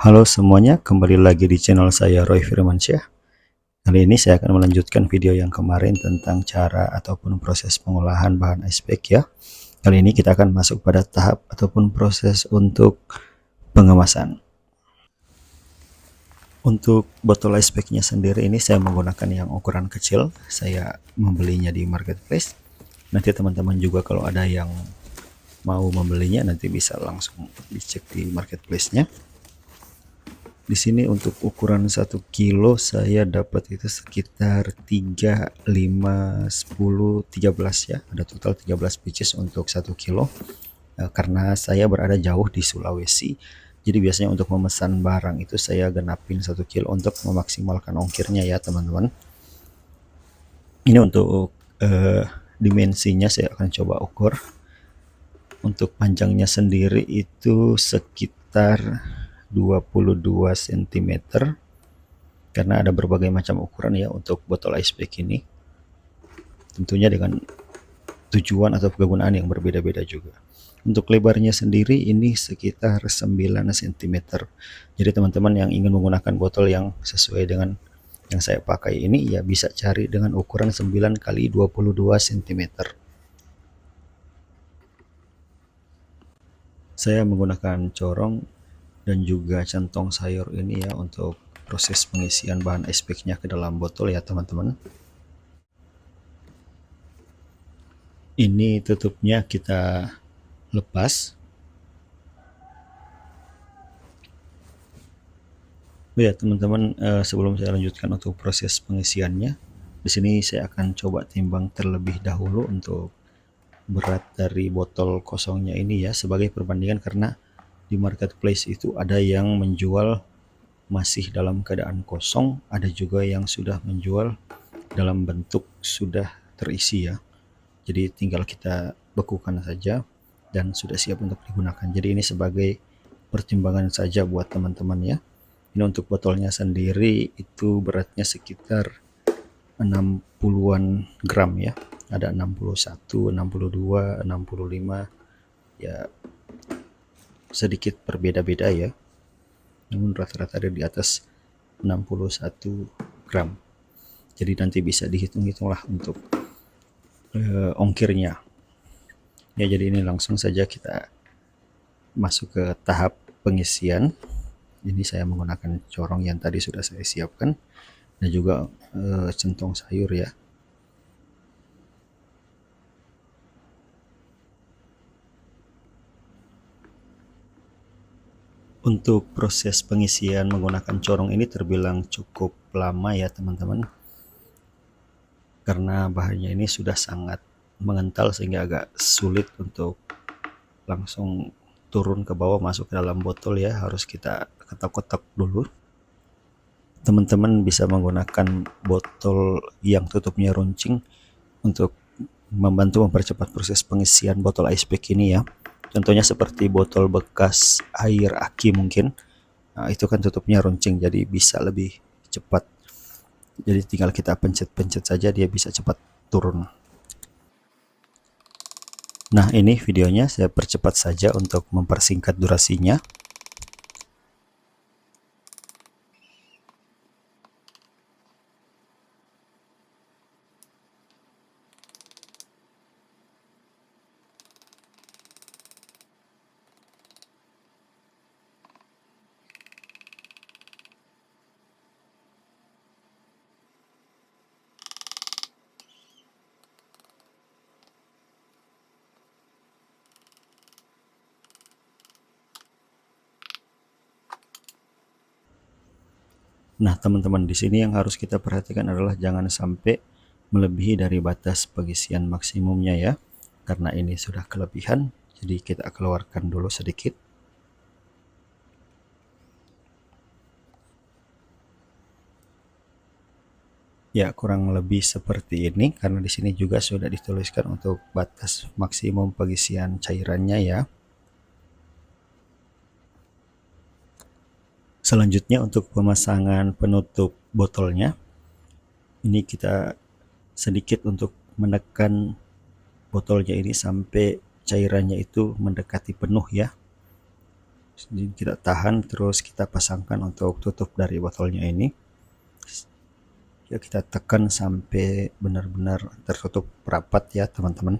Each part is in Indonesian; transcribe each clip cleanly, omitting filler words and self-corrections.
Halo semuanya, kembali lagi di channel saya Roy Firmansyah. Kali ini saya akan melanjutkan video yang kemarin tentang cara ataupun proses pengolahan bahan ice pack ya. Kali ini kita akan masuk pada tahap ataupun proses untuk pengemasan. Untuk botol ice packnya sendiri ini saya menggunakan yang ukuran kecil. Saya membelinya di marketplace. Nanti teman-teman juga kalau ada yang mau membelinya nanti bisa langsung dicek di marketplace-nya. Di sini untuk ukuran 1 kilo saya dapat itu sekitar 3, 5, 10, 13 ya. Ada total 13 pieces untuk 1 kilo. Karena saya berada jauh di Sulawesi, jadi biasanya untuk memesan barang itu saya genapin 1 kilo untuk memaksimalkan ongkirnya ya teman-teman. Ini untuk dimensinya saya akan coba ukur. Untuk panjangnya sendiri itu sekitar 22 cm, karena ada berbagai macam ukuran ya untuk botol ice pack ini, tentunya dengan tujuan atau kegunaan yang berbeda-beda juga. Untuk lebarnya sendiri ini sekitar 9 cm. Jadi teman-teman yang ingin menggunakan botol yang sesuai dengan yang saya pakai ini ya bisa cari dengan ukuran 9 kali 22 cm. Saya menggunakan corong dan juga centong sayur ini ya untuk proses pengisian bahan ice pack-nya ke dalam botol ya teman-teman. Ini tutupnya kita lepas. Ya teman-teman, sebelum saya lanjutkan untuk proses pengisiannya, di sini saya akan coba timbang terlebih dahulu untuk berat dari botol kosongnya ini ya, sebagai perbandingan, karena di marketplace itu ada yang menjual masih dalam keadaan kosong, ada juga yang sudah menjual dalam bentuk sudah terisi ya. Jadi tinggal kita bekukan saja dan sudah siap untuk digunakan. Jadi ini sebagai pertimbangan saja buat teman-teman ya. Ini untuk botolnya sendiri itu beratnya sekitar 60-an gram ya. Ada 61, 62, 65 ya, sedikit berbeda-beda ya. Namun rata-rata ada di atas 61 gram. Jadi nanti bisa dihitung-hitung lah untuk ongkirnya. Ya jadi ini langsung saja kita masuk ke tahap pengisian. Ini saya menggunakan corong yang tadi sudah saya siapkan dan juga centong sayur ya. Untuk proses pengisian menggunakan corong ini terbilang cukup lama ya teman-teman, karena bahannya ini sudah sangat mengental sehingga agak sulit untuk langsung turun ke bawah masuk ke dalam botol ya, harus kita ketok-ketok dulu. Teman-teman bisa menggunakan botol yang tutupnya runcing untuk membantu mempercepat proses pengisian botol ice pack ini ya. Contohnya seperti botol bekas air aki mungkin. Nah, itu kan tutupnya runcing jadi bisa lebih cepat. Jadi tinggal kita pencet-pencet saja dia bisa cepat turun. Nah, ini videonya saya percepat saja untuk mempersingkat durasinya. Nah, teman-teman, di sini yang harus kita perhatikan adalah jangan sampai melebihi dari batas pengisian maksimumnya ya. Karena ini sudah kelebihan, jadi kita keluarkan dulu sedikit. Ya, kurang lebih seperti ini karena di sini juga sudah dituliskan untuk batas maksimum pengisian cairannya ya. Selanjutnya untuk pemasangan penutup botolnya, ini kita sedikit untuk menekan botolnya ini sampai cairannya itu mendekati penuh ya. Jadi kita tahan, terus kita pasangkan untuk tutup dari botolnya ini. Ya, kita tekan sampai benar-benar tertutup rapat ya teman-teman.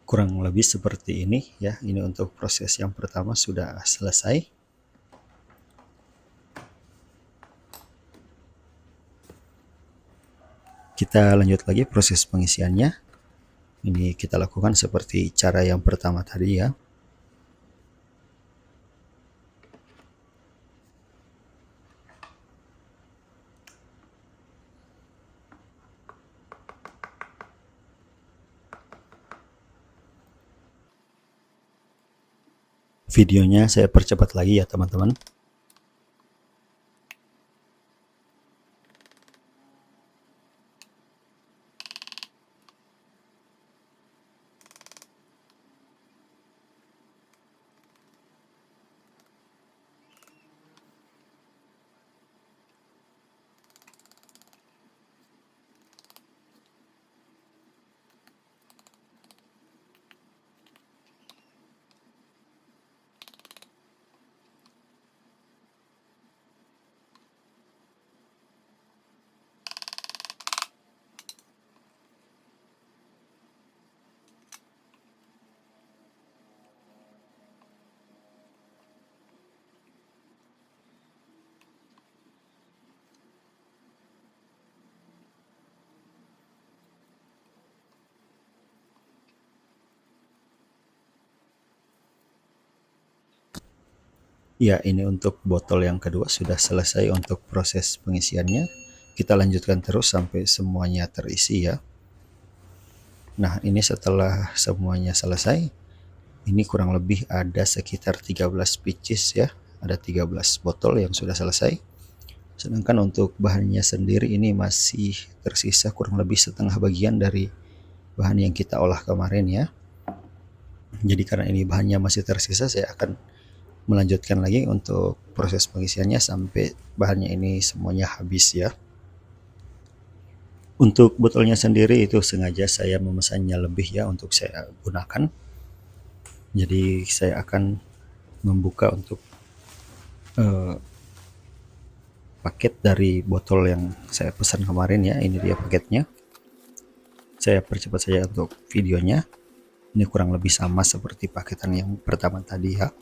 Kurang lebih seperti ini ya. Ini untuk proses yang pertama sudah selesai. Kita lanjut lagi proses pengisiannya. Ini kita lakukan seperti cara yang pertama tadi ya. Videonya saya percepat lagi ya teman-teman. Ya, ini untuk botol yang kedua sudah selesai untuk proses pengisiannya. Kita lanjutkan terus sampai semuanya terisi ya. Nah, ini setelah semuanya selesai, ini kurang lebih ada sekitar 13 pieces ya. Ada 13 botol yang sudah selesai. Sedangkan untuk bahannya sendiri ini masih tersisa kurang lebih setengah bagian dari bahan yang kita olah kemarin ya. Jadi karena ini bahannya masih tersisa, saya akan melanjutkan lagi untuk proses pengisiannya sampai bahannya ini semuanya habis ya. Untuk botolnya sendiri itu sengaja saya memesannya lebih ya untuk saya gunakan. Jadi saya akan membuka untuk paket dari botol yang saya pesan kemarin ya. Ini dia paketnya. Saya percepat saja untuk videonya. Ini kurang lebih sama seperti paketan yang pertama tadi ya.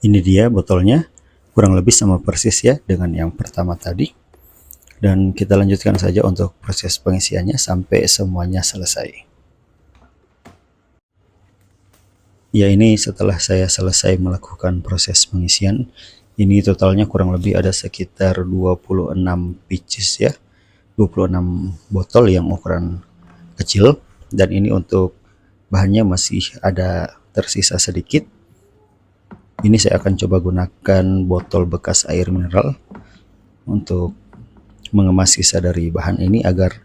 Ini dia botolnya, kurang lebih sama persis ya dengan yang pertama tadi. Dan kita lanjutkan saja untuk proses pengisiannya sampai semuanya selesai. Ya, ini setelah saya selesai melakukan proses pengisian, ini totalnya kurang lebih ada sekitar 26 pieces ya. 26 botol yang ukuran kecil, dan ini untuk bahannya masih ada tersisa sedikit. Ini saya akan coba gunakan botol bekas air mineral untuk mengemas sisa dari bahan ini agar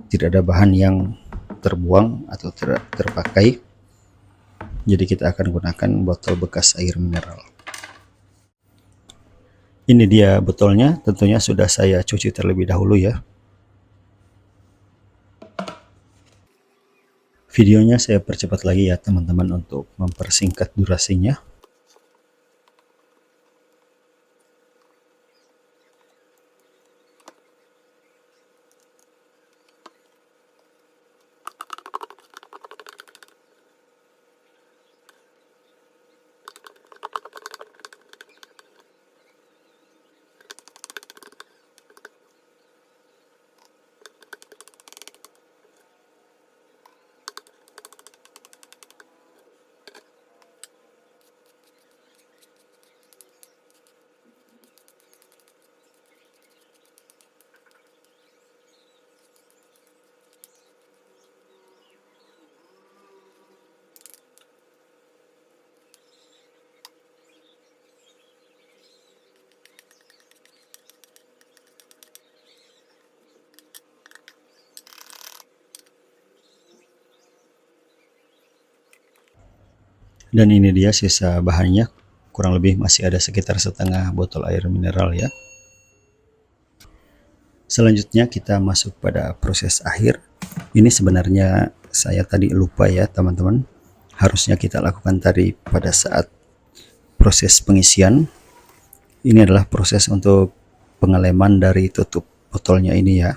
tidak ada bahan yang terbuang atau terpakai. Jadi kita akan gunakan botol bekas air mineral. Ini dia botolnya, tentunya sudah saya cuci terlebih dahulu ya. Videonya saya percepat lagi ya teman-teman untuk mempersingkat durasinya. Dan ini dia sisa bahannya, kurang lebih masih ada sekitar setengah botol air mineral ya. Selanjutnya kita masuk pada proses akhir. Ini sebenarnya saya tadi lupa ya teman-teman, harusnya kita lakukan tadi pada saat proses pengisian. Ini adalah proses untuk pengeleman dari tutup botolnya ini ya.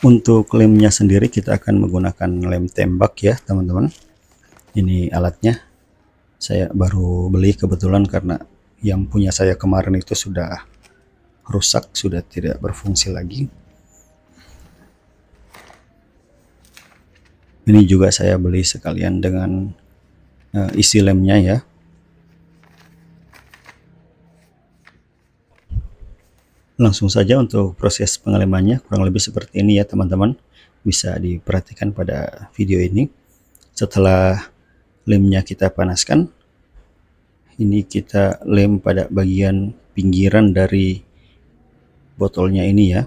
Untuk lemnya sendiri kita akan menggunakan lem tembak ya teman-teman. Ini alatnya saya baru beli kebetulan karena yang punya saya kemarin itu sudah rusak, sudah tidak berfungsi lagi. Ini juga saya beli sekalian dengan isi lemnya ya. Langsung saja untuk proses pengelemannya, kurang lebih seperti ini ya teman-teman. Bisa diperhatikan pada video ini. Setelah lemnya kita panaskan, ini kita lem pada bagian pinggiran dari botolnya ini ya.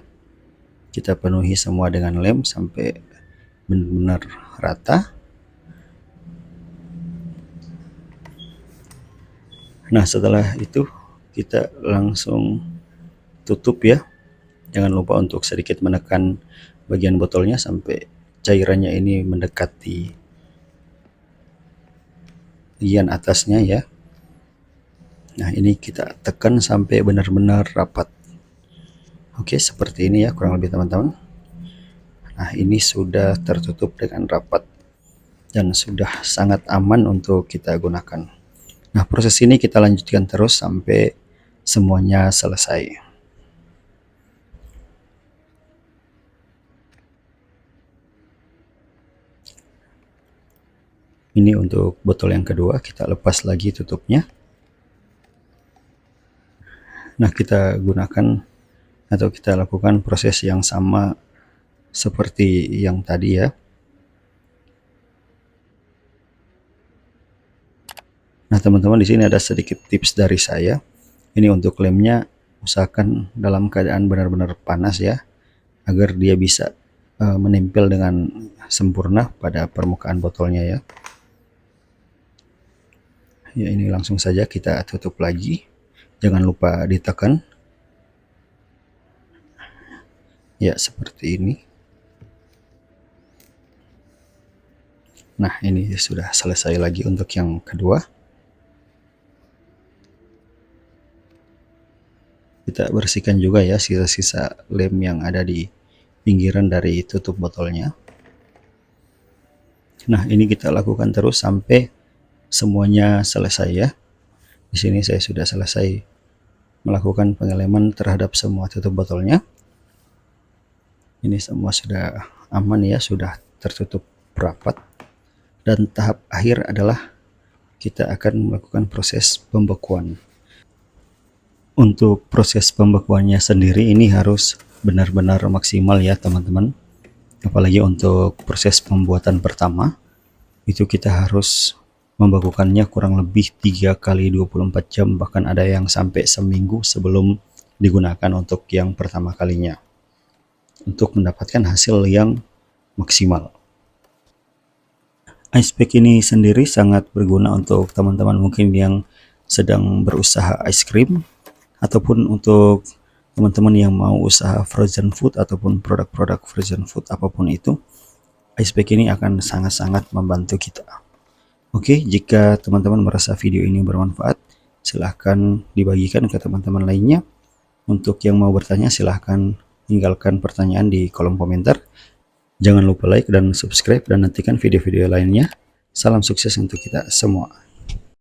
Kita penuhi semua dengan lem sampai benar-benar rata. Nah, setelah itu kita langsung tutup ya. Jangan lupa untuk sedikit menekan bagian botolnya sampai cairannya ini mendekati bagian atasnya ya. Nah, ini kita tekan sampai benar-benar rapat. Oke, seperti ini ya kurang lebih teman-teman. Nah, ini sudah tertutup dengan rapat dan sudah sangat aman untuk kita gunakan. Nah, proses ini kita lanjutkan terus sampai semuanya selesai. Ini untuk botol yang kedua, kita lepas lagi tutupnya. Nah, kita gunakan atau kita lakukan proses yang sama seperti yang tadi ya. Nah, teman-teman, di sini ada sedikit tips dari saya. Ini untuk lemnya usahakan dalam keadaan benar-benar panas ya, agar dia bisa menempel dengan sempurna pada permukaan botolnya ya. Ya, ini langsung saja kita tutup lagi. Jangan lupa ditekan. Ya, seperti ini. Nah, ini sudah selesai lagi untuk yang kedua. Kita bersihkan juga ya sisa-sisa lem yang ada di pinggiran dari tutup botolnya. Nah, ini kita lakukan terus sampai semuanya selesai ya. Di sini saya sudah selesai melakukan pengeleman terhadap semua tutup botolnya. Ini semua sudah aman ya, sudah tertutup rapat. Dan tahap akhir adalah kita akan melakukan proses pembekuan. Untuk proses pembekuannya sendiri ini harus benar-benar maksimal ya teman-teman. Apalagi untuk proses pembuatan pertama, itu kita harus membekukannya kurang lebih 3 kali 24 jam, bahkan ada yang sampai seminggu sebelum digunakan untuk yang pertama kalinya, untuk mendapatkan hasil yang maksimal. Ice pack ini sendiri sangat berguna untuk teman-teman mungkin yang sedang berusaha ice cream, ataupun untuk teman-teman yang mau usaha frozen food ataupun produk-produk frozen food apapun itu. Ice pack ini akan sangat-sangat membantu kita. Oke, jika teman-teman merasa video ini bermanfaat, silahkan dibagikan ke teman-teman lainnya. Untuk yang mau bertanya, silahkan tinggalkan pertanyaan di kolom komentar. Jangan lupa like dan subscribe dan nantikan video-video lainnya. Salam sukses untuk kita semua.